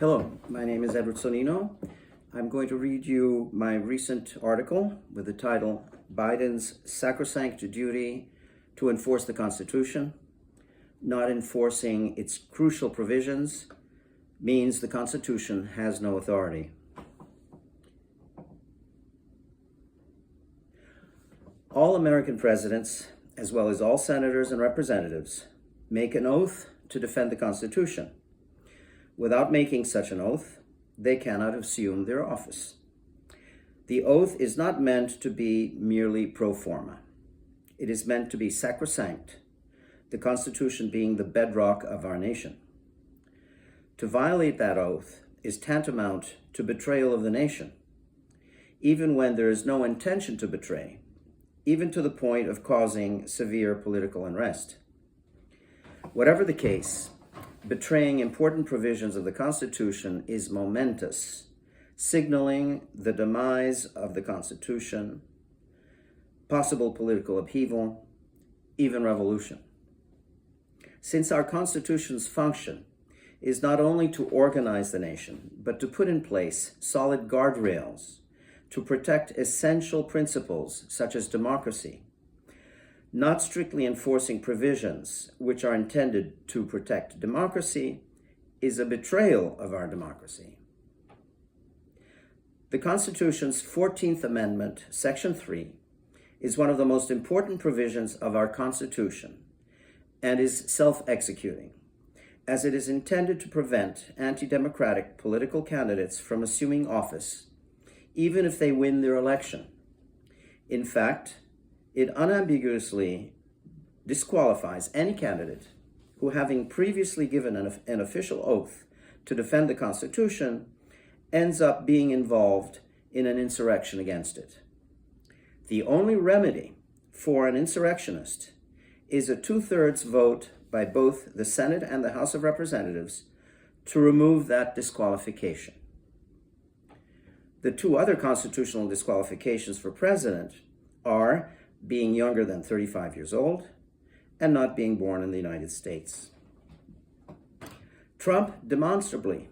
Hello, my name is Edward Sonino. I'm going to read you my recent article with the title, Biden's Sacrosanct Duty to Enforce the Constitution. Not enforcing its crucial provisions means the Constitution has no authority. All American presidents, as well as all senators and representatives, make an oath to defend the Constitution. Without making such an oath, they cannot assume their office. The oath is not meant to be merely pro forma. It is meant to be sacrosanct, the Constitution being the bedrock of our nation. To violate that oath is tantamount to betrayal of the nation, even when there is no intention to betray, even to the point of causing severe political unrest. Whatever the case, betraying important provisions of the Constitution is momentous, signaling the demise of the Constitution, possible political upheaval, even revolution. Since our Constitution's function is not only to organize the nation, but to put in place solid guardrails to protect essential principles such as democracy, not strictly enforcing provisions which are intended to protect democracy is a betrayal of our democracy. The Constitution's 14th Amendment, Section 3, is one of the most important provisions of our Constitution and is self-executing, as it is intended to prevent anti-democratic political candidates from assuming office, even if they win their election. In fact, it unambiguously disqualifies any candidate who, having previously given an official oath to defend the Constitution, ends up being involved in an insurrection against it. The only remedy for an insurrectionist is a 2/3 vote by both the Senate and the House of Representatives to remove that disqualification. The two other constitutional disqualifications for president are being younger than 35 years old and not being born in the United States. Trump demonstrably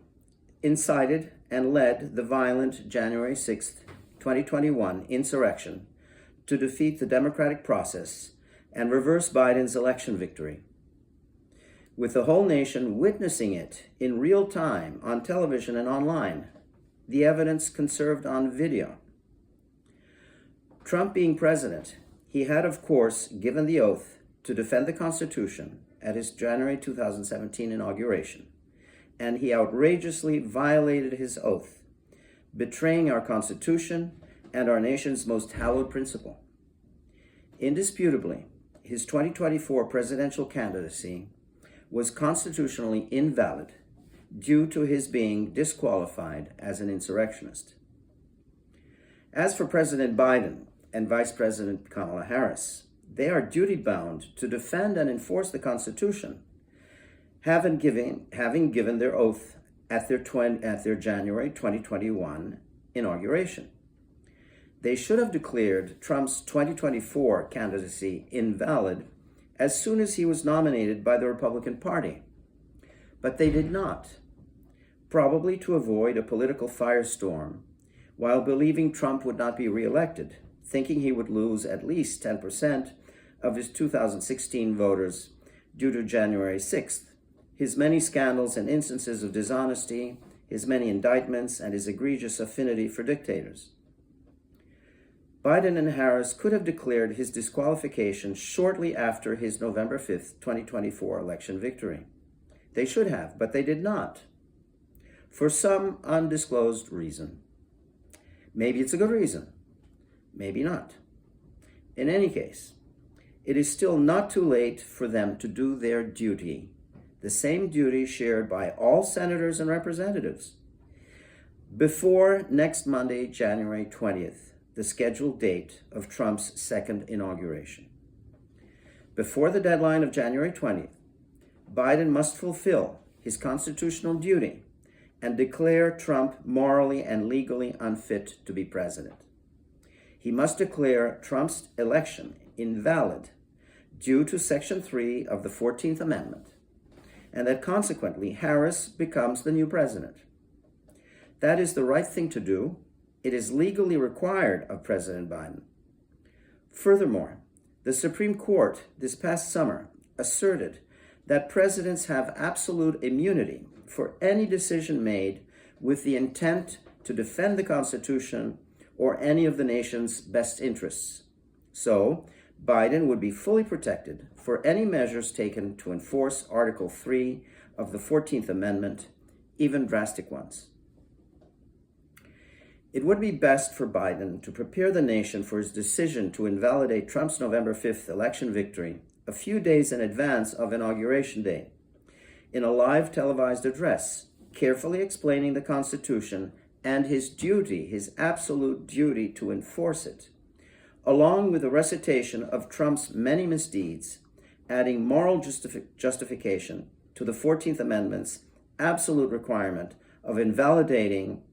incited and led the violent January 6, 2021 insurrection to defeat the democratic process and reverse Biden's election victory. With the whole nation witnessing it in real time on television and online, the evidence conserved on video. Trump being president, he had, of course, given the oath to defend the Constitution at his January 2017 inauguration, and he outrageously violated his oath, betraying our Constitution and our nation's most hallowed principle. Indisputably, his 2024 presidential candidacy was constitutionally invalid due to his being disqualified as an insurrectionist. As for President Biden and Vice President Kamala Harris, they are duty-bound to defend and enforce the Constitution, having given their oath at their January 2021 inauguration. They should have declared Trump's 2024 candidacy invalid as soon as he was nominated by the Republican Party. But they did not, probably to avoid a political firestorm, while believing Trump would not be reelected, thinking he would lose at least 10% of his 2016 voters due to January 6th, his many scandals and instances of dishonesty, his many indictments, and his egregious affinity for dictators. Biden and Harris could have declared his disqualification shortly after his November 5th, 2024 election victory. They should have, but they did not, for some undisclosed reason. Maybe it's a good reason, maybe not. In any case, it is still not too late for them to do their duty, the same duty shared by all senators and representatives, before next Monday, January 20th, the scheduled date of Trump's second inauguration. Before the deadline of January 20th, Biden must fulfill his constitutional duty and declare Trump morally and legally unfit to be president. He must declare Trump's election invalid due to Section 3 of the 14th Amendment, and that consequently Harris becomes the new president. That is the right thing to do. It is legally required of President Biden. Furthermore, the Supreme Court this past summer asserted that presidents have absolute immunity for any decision made with the intent to defend the Constitution or any of the nation's best interests. So, Biden would be fully protected for any measures taken to enforce Article 3 of the 14th Amendment, even drastic ones. It would be best for Biden to prepare the nation for his decision to invalidate Trump's November 5th election victory a few days in advance of Inauguration Day, in a live televised address, carefully explaining the Constitution and his duty, his absolute duty to enforce it, along with a recitation of Trump's many misdeeds, adding moral justification to the 14th Amendment's absolute requirement of invalidating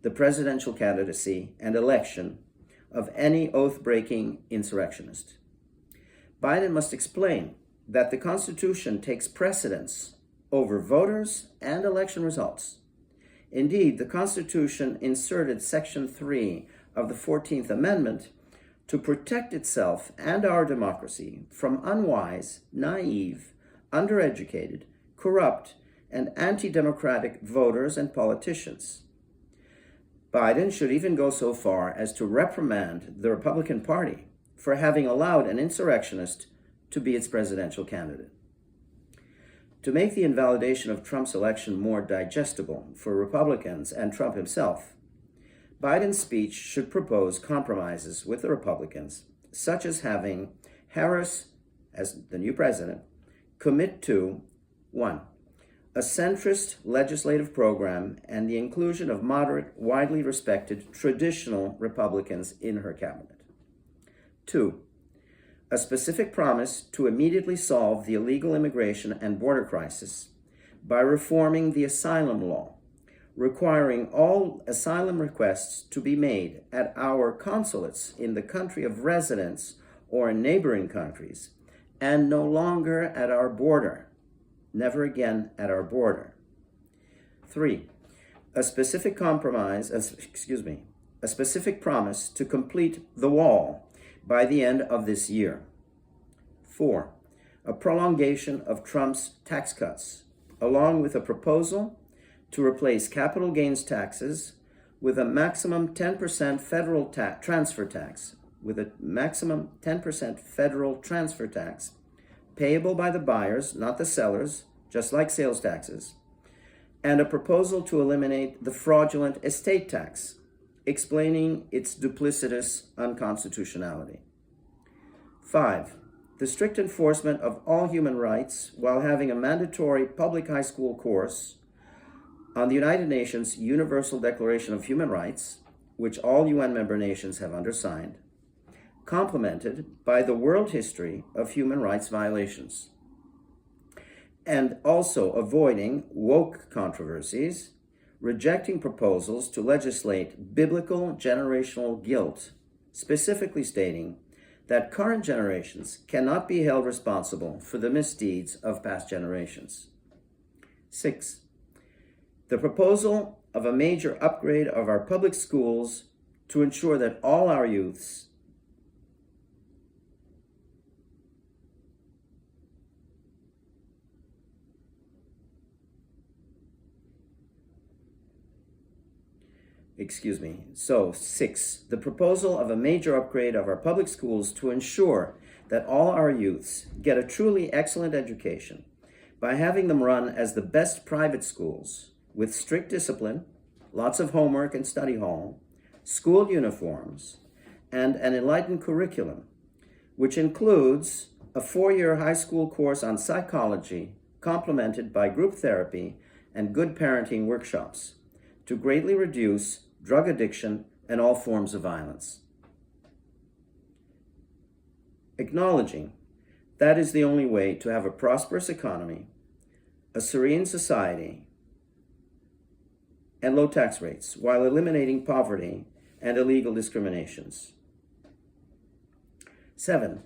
the presidential candidacy and election of any oath-breaking insurrectionist. Biden must explain that the Constitution takes precedence over voters and election results. Indeed, the Constitution inserted Section 3 of the 14th Amendment to protect itself and our democracy from unwise, naive, undereducated, corrupt, and anti-democratic voters and politicians. Biden should even go so far as to reprimand the Republican Party for having allowed an insurrectionist to be its presidential candidate. To make the invalidation of Trump's election more digestible for Republicans and Trump himself, Biden's speech should propose compromises with the Republicans, such as having Harris, as the new president, commit to 1. A centrist legislative program and the inclusion of moderate, widely respected, traditional Republicans in her cabinet. 2. A specific promise to immediately solve the illegal immigration and border crisis by reforming the asylum law, requiring all asylum requests to be made at our consulates in the country of residence or in neighboring countries, and no longer at our border. Never again at our border. 3. A specific promise to complete the wall by the end of this year. 4. A prolongation of Trump's tax cuts, along with a proposal to replace capital gains taxes with a maximum 10% federal transfer tax, payable by the buyers, not the sellers, just like sales taxes, and a proposal to eliminate the fraudulent estate tax, explaining its duplicitous unconstitutionality. 5. The strict enforcement of all human rights while having a mandatory public high school course on the United Nations Universal Declaration of Human Rights, which all UN member nations have undersigned, complemented by the world history of human rights violations, and also avoiding woke controversies, rejecting proposals to legislate biblical generational guilt, specifically stating that current generations cannot be held responsible for the misdeeds of past generations. 6. The proposal of a major upgrade of our public schools to ensure that all our youths So 6, the proposal of a major upgrade of our public schools to ensure that all our youths get a truly excellent education by having them run as the best private schools with strict discipline, lots of homework and study hall, school uniforms, and an enlightened curriculum, which includes a 4-year high school course on psychology, complemented by group therapy and good parenting workshops, to greatly reduce drug addiction and all forms of violence. Acknowledging that is the only way to have a prosperous economy, a serene society, and low tax rates, while eliminating poverty and illegal discriminations. 7,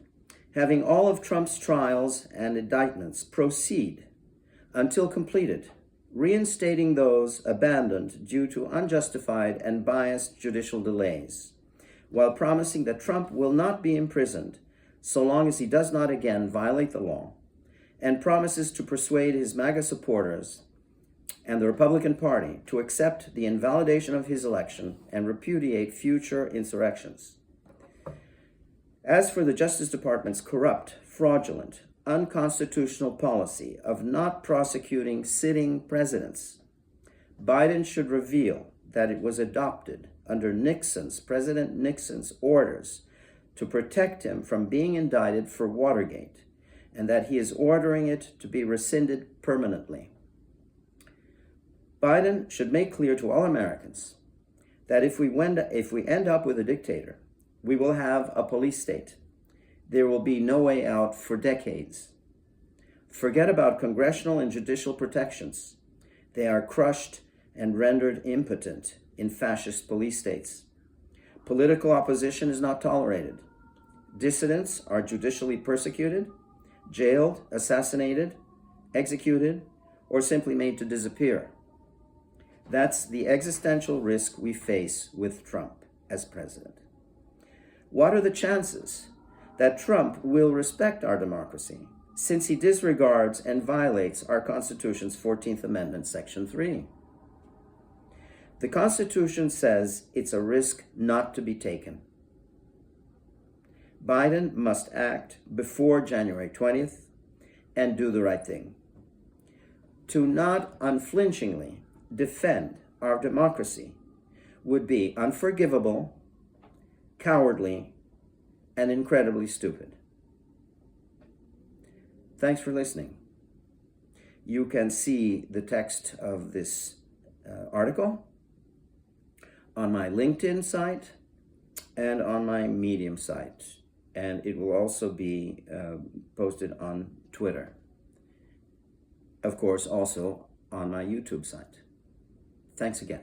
having all of Trump's trials and indictments proceed until completed reinstating those abandoned due to unjustified and biased judicial delays, while promising that Trump will not be imprisoned so long as he does not again violate the law, and promises to persuade his MAGA supporters and the Republican Party to accept the invalidation of his election and repudiate future insurrections. As for the Justice Department's corrupt, fraudulent, unconstitutional policy of not prosecuting sitting presidents, Biden should reveal that it was adopted under President Nixon's orders to protect him from being indicted for Watergate, and that he is ordering it to be rescinded permanently. Biden should make clear to all Americans that if we end up with a dictator, we will have a police state. There will be no way out for decades. Forget about congressional and judicial protections. They are crushed and rendered impotent in fascist police states. Political opposition is not tolerated. Dissidents are judicially persecuted, jailed, assassinated, executed, or simply made to disappear. That's the existential risk we face with Trump as president. What are the chances that Trump will respect our democracy, since he disregards and violates our Constitution's 14th Amendment, Section 3? The Constitution says it's a risk not to be taken. Biden must act before January 20th and do the right thing. To not unflinchingly defend our democracy would be unforgivable, cowardly, and incredibly stupid. Thanks for listening. You can see the text of this article on my LinkedIn site and on my Medium site, and it will also be posted on Twitter. Of course, also on my YouTube site. Thanks again.